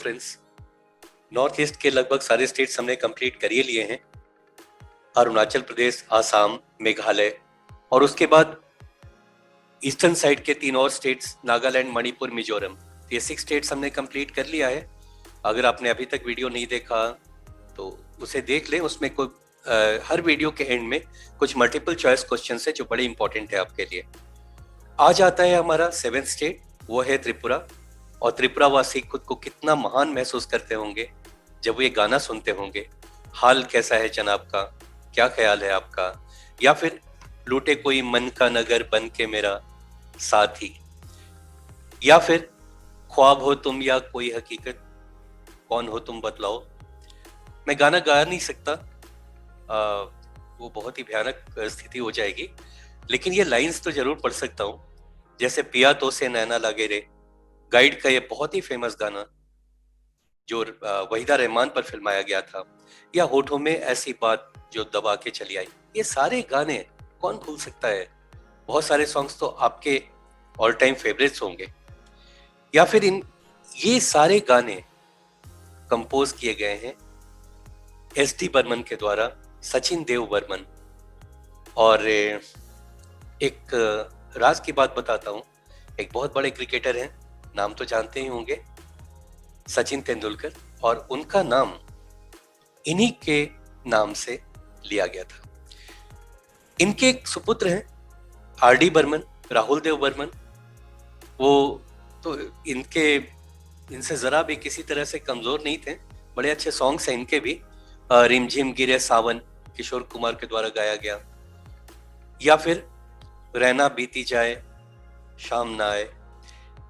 Friends, north east के लगभग सारे स्टेट्स हमने कंप्लीट कर ही लिए हैं। अरुणाचल प्रदेश, आसाम, मेघालय और उसके बाद ईस्टर्न साइड के 3 और स्टेट्स नागालैंड, मणिपुर, मिजोरम। ये 6 स्टेट्स हमने कंप्लीट कर लिया है। अगर आपने अभी तक वीडियो नहीं देखा तो उसे देख लें। उसमें कोई हर वीडियो के एंड में कुछ मल्टीपल चॉइस क्वेश्चन है जो बड़े इंपॉर्टेंट है आपके लिए। आज आता है हमारा 7th स्टेट, वो है त्रिपुरा। और त्रिपुरा वासी खुद को कितना महान महसूस करते होंगे जब वो ये गाना सुनते होंगे। हाल कैसा है जनाब का, क्या ख्याल है आपका, या फिर लूटे कोई मन का नगर बन के मेरा साथी, या फिर ख्वाब हो तुम या कोई हकीकत, कौन हो तुम बतलाओ। मैं गाना गा नहीं सकता, वो बहुत ही भयानक स्थिति हो जाएगी, लेकिन ये लाइंस तो जरूर पढ़ सकता हूँ। जैसे पिया तो से नैना लागे रे, गाइड का ये बहुत ही फेमस गाना जो वहीदा रहमान पर फिल्माया गया था, या होठों में ऐसी बात जो दबा के चली आई। ये सारे गाने कौन भूल सकता है। बहुत सारे सॉन्ग्स तो आपके ऑल टाइम फेवरेट्स होंगे। या फिर ये सारे गाने कंपोज किए गए हैं एस.डी. बर्मन के द्वारा, सचिन देव बर्मन। और एक राज की बात बताता हूँ, एक बहुत बड़े क्रिकेटर हैं, नाम तो जानते ही होंगे, सचिन तेंदुलकर, और उनका नाम इन्हीं के नाम से लिया गया था। इनके एक सुपुत्र हैं आर.डी. बर्मन, राहुल देव बर्मन। वो तो इनसे जरा भी किसी तरह से कमजोर नहीं थे। बड़े अच्छे सॉन्ग्स हैं इनके भी। रिमझिम गिरे सावन, किशोर कुमार के द्वारा गाया गया। या फिर रहना बीती जाए शाम ना आए,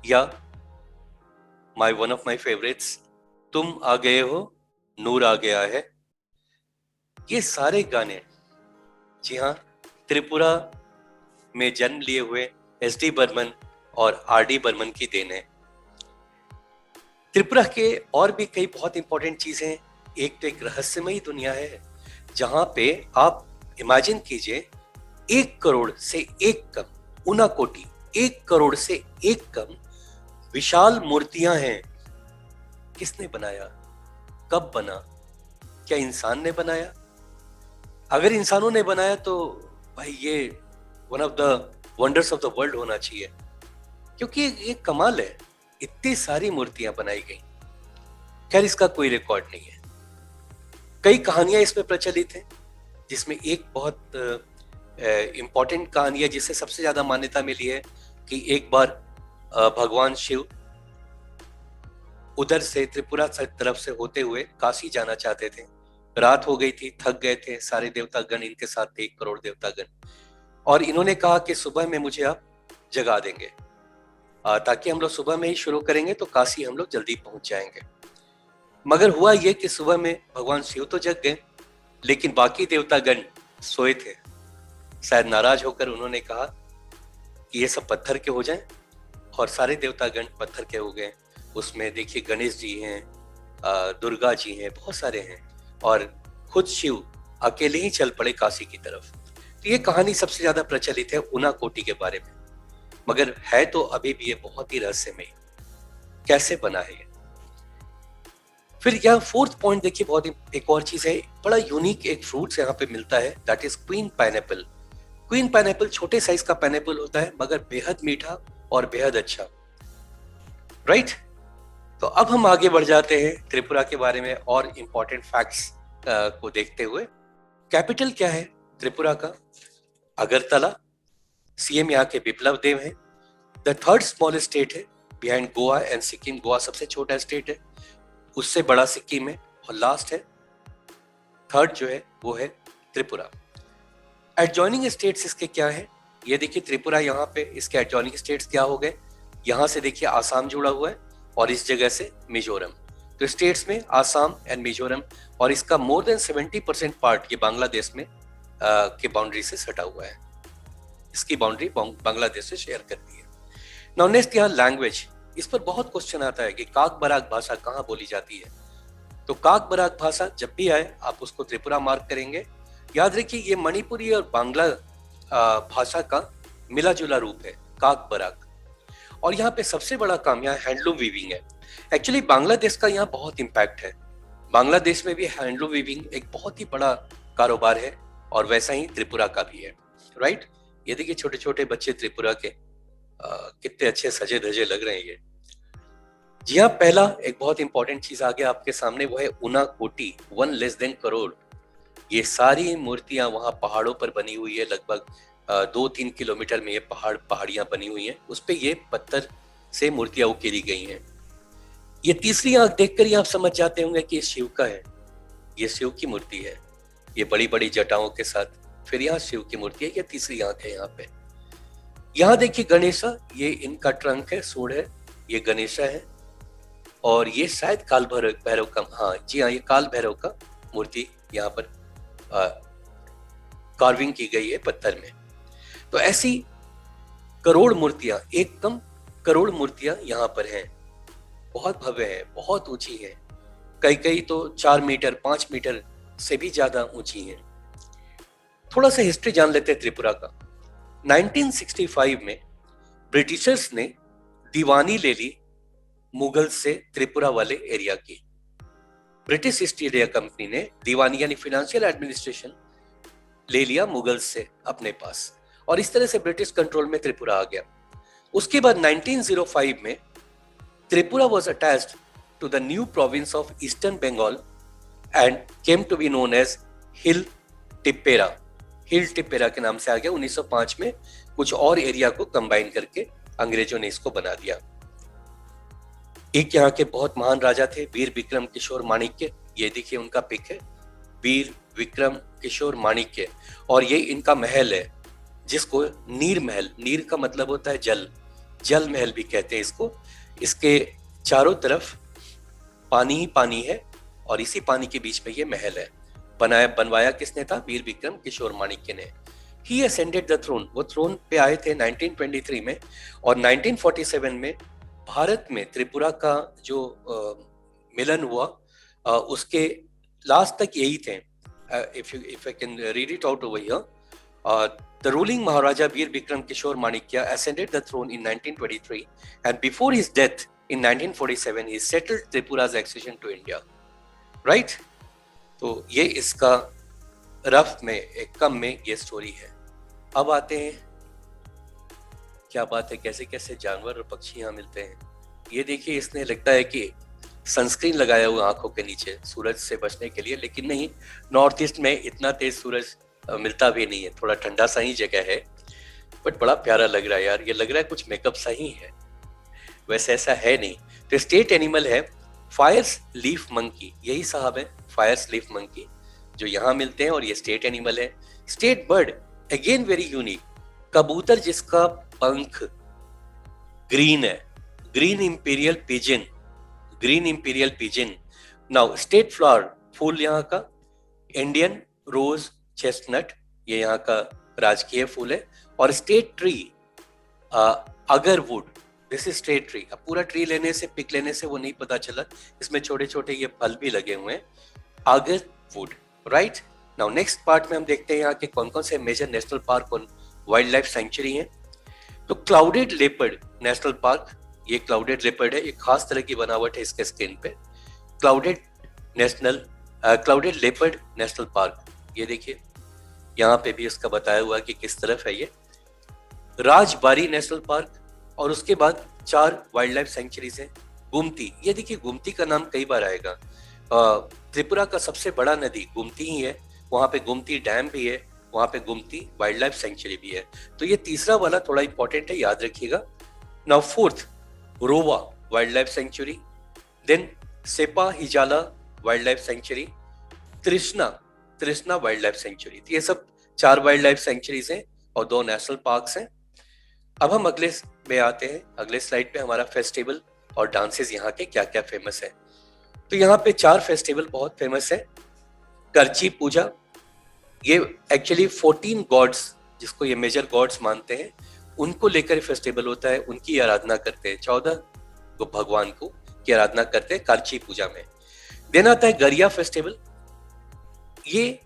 या वन ऑफ माई फेवरेट्स, तुम आ गए हो नूर आ गया है। ये सारे गाने, जी हाँ, त्रिपुरा में जन्म लिए हुए एस.डी. बर्मन और आर.डी. बर्मन की देन है। त्रिपुरा के और भी कई बहुत इंपॉर्टेंट चीजें हैं। एक तो एक रहस्यमयी दुनिया है जहां पे आप इमेजिन कीजिए 1 करोड़ से 1 कम, उना कोटि, 1 करोड़ से 1 कम विशाल मूर्तियां हैं। किसने बनाया, कब बना, क्या इंसान ने बनाया? अगर इंसानों ने बनाया तो भाई ये one of the wonders of the world होना चाहिए, क्योंकि ये कमाल है। इतनी सारी मूर्तियां बनाई गई, खैर इसका कोई रिकॉर्ड नहीं है। कई कहानियां इसमें प्रचलित हैं, जिसमें एक बहुत इंपॉर्टेंट कहानी है जिसे सबसे ज्यादा मान्यता मिली है कि एक बार भगवान शिव उधर से त्रिपुरा तरफ से होते हुए काशी जाना चाहते थे। रात हो गई थी, थक गए थे, सारे देवतागण इनके साथ थे, 1 करोड़ देवतागण, और इन्होंने कहा कि सुबह में मुझे आप जगा देंगे, ताकि हम लोग सुबह में ही शुरू करेंगे तो काशी हम लोग जल्दी पहुंच जाएंगे। मगर हुआ ये कि सुबह में भगवान शिव तो जग गए, लेकिन बाकी देवतागण सोए थे। शायद नाराज होकर उन्होंने कहा कि ये सब पत्थर के हो जाएं, और सारे देवतागण पत्थर के हो गए। उसमें देखिए गणेश जी हैं, दुर्गा जी हैं, बहुत सारे हैं, और खुद शिव अकेले ही चल पड़े काशी की तरफ। तो ये कहानी सबसे ज्यादा प्रचलित है उना कोटि के बारे में, मगर है तो अभी भी ये बहुत ही रहस्यमय, कैसे बना है ये। फिर यहाँ 4th पॉइंट देखिए, बहुत एक और चीज है, बड़ा यूनिक एक फ्रूट यहाँ पे मिलता है, that is queen pineapple. Queen pineapple छोटे साइज का पाइनएप्पल होता है, मगर बेहद मीठा और बेहद अच्छा, राइट। तो अब हम आगे बढ़ जाते हैं त्रिपुरा के बारे में और इंपॉर्टेंट फैक्ट्स को देखते हुए। कैपिटल क्या है त्रिपुरा का? अगरतला। सीएम यहाँ के बिप्लब देव हैं। द 3rd स्मॉलेस्ट स्टेट है बिहाइंड गोवा एंड सिक्किम। गोवा सबसे छोटा स्टेट है, उससे बड़ा सिक्किम है, और लास्ट है 3rd जो है वो है त्रिपुरा। एडजॉइनिंग स्टेट्स इसके क्या है, ये देखिए त्रिपुरा यहाँ पे, इसके एडजॉइनिंग स्टेट्स क्या हो गए। यहाँ से देखिए आसाम जुड़ा हुआ है, और इस जगह से मिजोरम। तो स्टेट्स में आसाम एंड मिजोरम, और इसका मोर देन 70% पार्ट ये बांग्लादेश में के बाउंड्री से सटा हुआ है। इसकी बाउंड्री बांग्लादेश से शेयर करती है। नाउ नेक्स्ट यहाँ लैंग्वेज, इस पर बहुत क्वेश्चन आता है कि काक बराक भाषा कहाँ बोली जाती है। तो काक बराक भाषा जब भी आए आप उसको त्रिपुरा मार्क करेंगे। याद रखिए ये मणिपुरी और बांग्ला भाषा का मिला जुला रूप है, काक बराक। और यहाँ पे सबसे बड़ा काम यहाँ हैंडलूम वीविंग है। एक्चुअली बांग्लादेश का यहाँ बहुत इम्पैक्ट है, बांग्लादेश में भी हैंडलूम वीविंग एक बहुत ही बड़ा कारोबार है, और वैसा ही त्रिपुरा का भी है, राइट। ये देखिए छोटे छोटे बच्चे त्रिपुरा के कितने अच्छे सजे धजे लग रहे हैं ये। जी हाँ, पहला एक बहुत इंपॉर्टेंट चीज आ गया आपके सामने, वो है उनाकोटी, 1 <, ये सारी मूर्तियां वहां पहाड़ों पर बनी हुई है, लगभग 2-3 किलोमीटर में ये पहाड़ियां बनी हुई हैं, उस पे ये पत्थर से मूर्तियां उकेरी गई हैं। ये तीसरी आंख देखकर ही आप समझ जाते होंगे कि ये शिव का है, ये शिव की मूर्ति है, ये बड़ी बड़ी जटाओं के साथ। फिर यहाँ शिव की मूर्ति है, ये तीसरी आंख है यहाँ पे। यहाँ देखिए गणेशा, ये इनका ट्रंक है, सूंड है, ये गणेशा है, और ये शायद काल भैरव का, हाँ जी हाँ, ये काल भैरव का मूर्ति यहाँ पर कार्विंग की गई है पत्थर में। तो ऐसी करोड़ मूर्तियां, एक कम करोड़ मूर्तियां यहाँ पर हैं, बहुत भव्य है, बहुत ऊंची है, कई कई तो 4 मीटर 5 मीटर से भी ज्यादा ऊंची है। थोड़ा सा हिस्ट्री जान लेते हैं त्रिपुरा का। 1965 में ब्रिटिशर्स ने दीवानी ले ली मुगल से त्रिपुरा वाले एरिया की। ब्रिटिश ईस्ट इंडिया कंपनी ने दीवानी यानी फाइनेंशियल एडमिनिस्ट्रेशन ले लिया मुगल से अपने पास, और इस तरह से ब्रिटिश कंट्रोल में त्रिपुरा आ गया। उसके बाद 1905 में Tripura was attached to the new province of eastern Bengal and came to be known as hill Tippera. Hill Tippera के नाम से आ गया। 1905 में कुछ और एरिया को कंबाइन करके अंग्रेजों ने इसको बना दिया। एक यहाँ के बहुत महान राजा थे वीर विक्रम किशोर माणिक्य, ये देखिए उनका पिक है, वीर विक्रम किशोर माणिक्य, और ये इनका महल है जिसको नीर महल, नीर का मतलब होता है जल, जल महल भी कहते हैं इसको। इसके चारों तरफ पानी ही पानी है और इसी पानी के बीच में ये महल है। बनवाया किसने था? वीर विक्रम किशोर माणिक्य ने। ही असेंडेड द थ्रोन, वो थ्रोन पे आए थे 1923 में, और 1947 में भारत में त्रिपुरा का जो मिलन हुआ उसके लास्ट तक यही थे। if I can read it out over here, the ruling Maharaja Veer Bikram Kishore Manikya ascended the throne in 1923, and before his death in 1947 he settled Tripura's accession to India, right? तो ये इसका rough में एक कम में ये story है। अब आते हैं, क्या बात है, कैसे कैसे जानवर और पक्षी यहाँ मिलते हैं। ये देखिए, इसने लगता है कि सनस्क्रीन लगाया हुआ आंखों के नीचे सूरज से बचने के लिए, लेकिन नहीं, नॉर्थ ईस्ट में इतना तेज सूरज मिलता भी नहीं है, थोड़ा ठंडा सा ही जगह है, बट बड़ा प्यारा लग रहा है यार। ये लग रहा है कुछ मेकअप सा ही है, वैसे ऐसा है नहीं। तो स्टेट एनिमल है फायर्स लीफ मंकी, यही साहब है फायर्स लीफ मंकी जो यहाँ मिलते हैं, और ये स्टेट एनिमल है। State bird again very unique, कबूतर जिसका पंख ग्रीन है, green imperial pigeon, green imperial pigeon. Now state flower, फूल यहाँ का इंडियन रोज चेस्टनट, ये यहाँ का राजकीय फूल है। और state tree agarwood, this is state tree. अब पूरा ट्री लेने से, पिक लेने से वो नहीं पता चला, इसमें छोटे छोटे ये फल भी लगे हुए हैं, agarwood, right. Now next part में हम देखते हैं यहाँ के कौन कौन से मेजर नेशनल पार्क और वाइल्ड लाइफ सेंचुरी हैं। तो क्लाउडेड लेपर्ड नेशनल पार्क, ये क्लाउडेड लेपर्ड है, एक खास तरह की बनावट है इसके स्किन पे। क्लाउडेड लेपर्ड नेशनल पार्क, ये देखिए यहाँ पे भी इसका बताया हुआ कि किस तरफ है ये। राजबारी नेशनल पार्क, और उसके बाद 4 वाइल्ड लाइफ सेंचुरीज है। गुमती, ये देखिए गुमती का नाम कई बार आएगा। त्रिपुरा का सबसे बड़ा नदी गुमती ही है, वहां पे गुमती डैम भी है, वहां पे गुमती वाइल्ड लाइफ सेंचुरी भी है। तो ये तीसरा वाला थोड़ा इंपॉर्टेंट है, याद रखिएगा। Now fourth, Rowa wild life sanctuary, then Sepahijala wild life sanctuary, Trishna wild life sanctuary. ये सब 4 वाइल्ड लाइफ सेंचुरीज हैं और 2 नेशनल पार्क्स हैं। अब हम अगले में आते हैं, अगले स्लाइड पे हमारा फेस्टिवल और डांसेस यहाँ के क्या क्या फेमस है। तो यहाँ पे 4 फेस्टिवल बहुत फेमस है। करची पूजा, ये एक्चुअली 14 गॉड्स, जिसको ये मेजर गॉड्स मानते हैं, उनको लेकर फेस्टिवल होता है, उनकी आराधना करते हैं। 14 भगवान को की आराधना करते हैं करची पूजा में। देन आता है गरिया फेस्टिवल, ये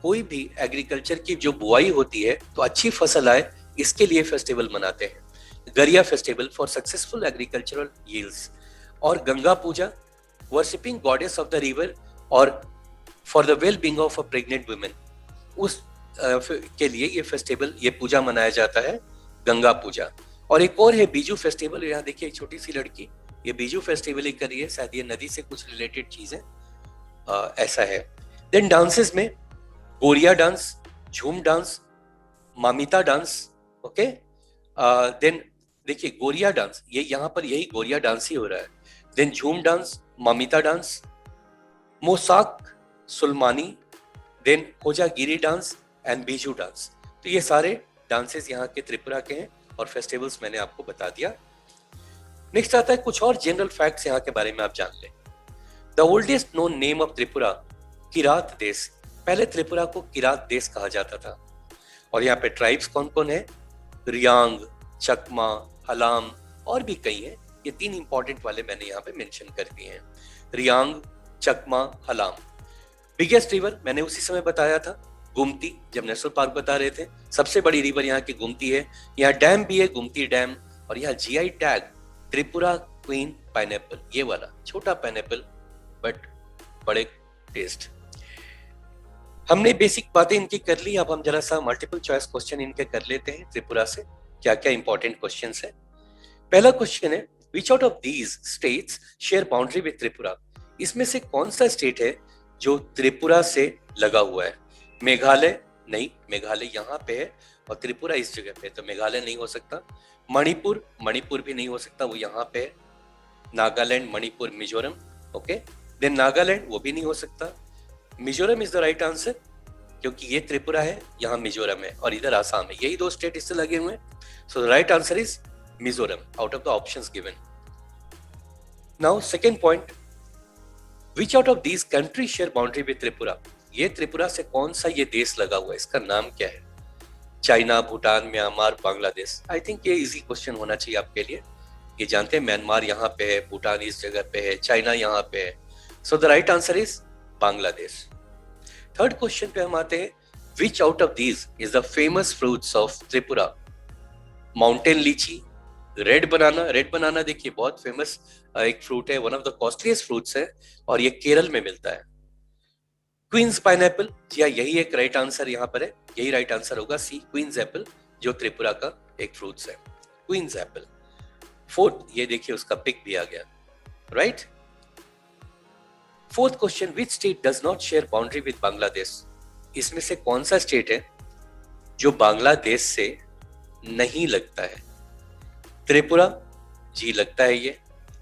कोई भी एग्रीकल्चर की जो बुआई होती है तो अच्छी फसल आए, इसके लिए फेस्टिवल मनाते हैं। Garia festival for successful agricultural yields, और Ganga Puja worshipping goddess of the river और for the well being of a pregnant women, उस के लिए ये फेस्टिवल, ये पूजा मनाया जाता है, गंगा पूजा। और एक और है बीजू फेस्टिवल, यहाँ देखिए छोटी सी लड़की ये बीजू फेस्टिवल ही कर रही है, शायद ये नदी से कुछ रिलेटेड चीज है, ऐसा है। देन डांसेस में गोरिया डांस, झूम dance, Mamita dance, okay. Then देखिए गोरिया डांस, ये यहाँ पर यही गोरिया डांस ही हो रहा है। Then Jhum dance, Mamita dance, Mosak Sulmani, then Kojagiri dance and Biju dance. तो ये सारे डांसेस यहाँ के त्रिपुरा के हैं और फेस्टिवल्स मैंने आपको बता दिया। नेक्स्ट आता है कुछ और जनरल फैक्ट्स यहाँ के बारे में आप जान लें। The oldest known name of Tripura, Kirat देश। पहले त्रिपुरा को किरात देश कहा जाता था। और यहाँ पे ट्राइब्स कौन कौन है? रियांग, चकमा, हलाम और भी कई हैं। ये तीन इंपॉर्टेंट वाले मैंने यहाँ पे मेंशन कर दिए हैं, रियांग, चकमा, हलाम। बिगेस्ट रिवर मैंने उसी समय बताया था, गुमती, जब नेशनल पार्क बता रहे थे। सबसे बड़ी रिवर यहाँ की गुमती है। यहाँ डैम भी है, गुमती डैम। और यहाँ GI tag Tripura queen pineapple, ये वाला छोटा पाइनएप्पल बट बड़े टेस्ट। हमने बेसिक बातें इनकी कर ली। अब हम जरा सा मल्टीपल चॉइस क्वेश्चन इनके कर लेते हैं त्रिपुरा से, क्या क्या इंपॉर्टेंट क्वेश्चंस है। पहला क्वेश्चन है, विच out of these states share boundary with Tripura? इसमें से कौन सा स्टेट है जो त्रिपुरा से लगा हुआ है? मेघालय नहीं, मेघालय यहाँ पे है और त्रिपुरा इस जगह पे है, तो मेघालय नहीं हो सकता। मणिपुर, मणिपुर भी नहीं हो सकता, वो यहाँ पे है। नागालैंड, मणिपुर, मिजोरम, ओके। देन नागालैंड, वो भी नहीं हो सकता। Mizoram is the right answer, क्योंकि ये त्रिपुरा है, यहाँ मिजोरम है और इधर आसाम है। यही दो स्टेट इससे लगे हुए हैं। So the right answer is Mizoram out of the options given. Now second point, which out of these country share boundary with Tripura? ये त्रिपुरा से कौन सा ये देश लगा हुआ है, इसका नाम क्या है? China, Bhutan, Myanmar, Bangladesh. I think ये इजी क्वेश्चन होना चाहिए आपके लिए। ये जानते हैं म्यांमार यहाँ पे है, भूटान इस जगह पे है, चाइना यहाँ पे है। So the right answer is Bangladesh. Third question पे हम आते हैं, विच out of these is the famous fruits of Tripura? Mountain लीची, रेड बनाना। रेड बनाना देखिए बहुत फेमस एक फ्रूट है, one of the costliest fruits है और ये केरल में मिलता है। क्वींस पाइनएप्पल, जी हाँ, यही एक राइट आंसर यहाँ पर है, यही राइट आंसर होगा सी, क्वींस एप्पल, जो त्रिपुरा का एक फ्रूट्स है, क्वींस एप्पल। फोर्थ, ये देखिए उसका पिक भी आ गया, right. Fourth question, which state does not share boundary with Bangladesh? इसमें से कौन सा स्टेट है जो बांग्लादेश से नहीं लगता है? त्रिपुरा, जी लगता है ये।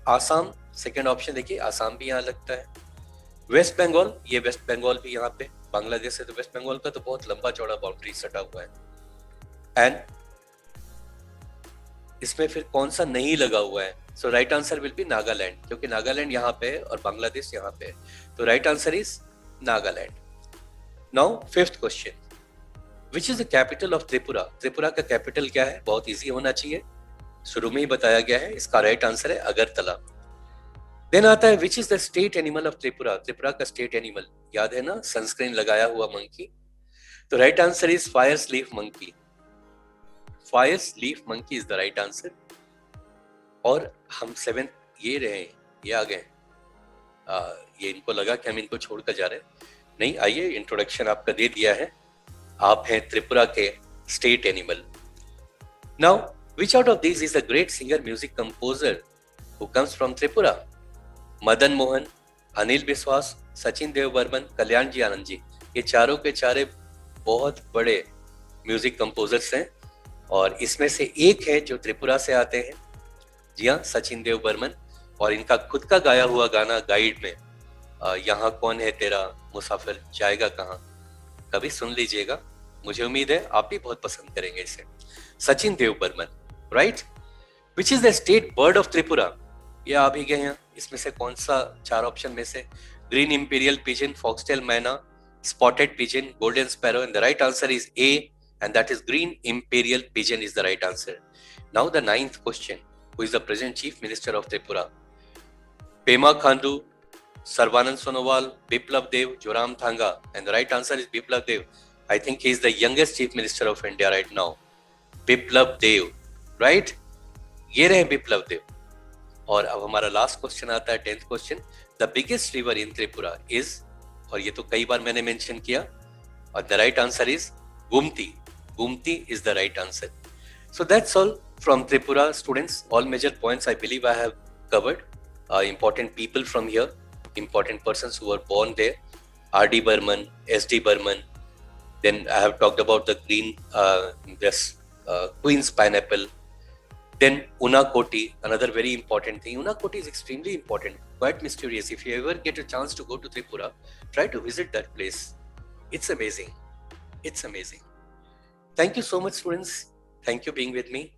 आसाम, सेकंड ऑप्शन देखिए, आसाम भी यहाँ लगता है। वेस्ट बंगाल, ये वेस्ट बंगाल भी यहाँ पे बांग्लादेश से, तो वेस्ट बंगाल का तो बहुत लंबा चौड़ा बाउंड्री सटा हुआ है। एंड इसमें फिर कौन सा नहीं लगा हुआ है? So right answer will be Nagaland, क्योंकि नागालैंड यहाँ पे है और बांग्लादेश यहाँ पे है, तो right answer is Nagaland. Now fifth question, which is the capital of Tripura? Tripura का कैपिटल क्या है? बहुत इजी होना चाहिए, शुरू में ही बताया गया है, इसका राइट आंसर है अगरतला। देन आता है, विच is the state animal of Tripura? Tripura का स्टेट एनिमल याद है ना, सनस्क्रीन लगाया हुआ मंकी, तो right answer is fire leaf monkey. Fire leaf monkey is the right answer. और हम सेवेंथ ये रहे, ये आ गए, ये इनको लगा कि हम इनको छोड़कर जा रहे हैं, नहीं, आइए इंट्रोडक्शन आपका दे दिया है, आप हैं त्रिपुरा के state animal. Now which out of these is a great singer music composer who comes from Tripura? Madan Mohan, Anil विश्वास, सचिन देव बर्मन, कल्याण जी आनंद जी, ये चारों के चारे बहुत बड़े म्यूजिक कंपोजर्स हैं और इसमें से एक है जो त्रिपुरा से आते हैं, जी हाँ, सचिन देव बर्मन। और इनका खुद का गाया हुआ गाना गाइड में, यहाँ कौन है तेरा मुसाफिर जाएगा कहाँ, कभी सुन लीजिएगा, मुझे उम्मीद है आप भी बहुत पसंद करेंगे इसे। Sachin Dev Burman, right. Which is the state bird of Tripura? ये आ भी गए हैं, इसमें से कौन सा चार ऑप्शन में से? Green imperial pigeon, foxtail myna, spotted pigeon, golden sparrow, and the right answer is A, and that is green imperial pigeon is the right answer. Now the ninth question, who is the present chief minister of Tripura? Pema Khandu, Sarbananda Sonowal, Biplab Deb, Zoramthanga, and the right answer is Biplab Deb. I think he is the youngest chief minister of India right now, Biplab Dev, right? ये रहे बिप्लब देव। और अब हमारा last question आता है, 10th question, the biggest river in Tripura is, और ये तो कई बार मैंने मेंशन किया, और the right answer is Gomti. Gomti is the right answer. So that's all from Tripura, students. All major points I believe I have covered. Important people from here, important persons who were born there. R.D. Burman, S.D. Burman. Then I have talked about the green, Queen's pineapple. Then Unakoti, another very important thing. Unakoti is extremely important, quite mysterious. If you ever get a chance to go to Tripura, try to visit that place. It's amazing. It's amazing. Thank you so much, students. Thank you being with me.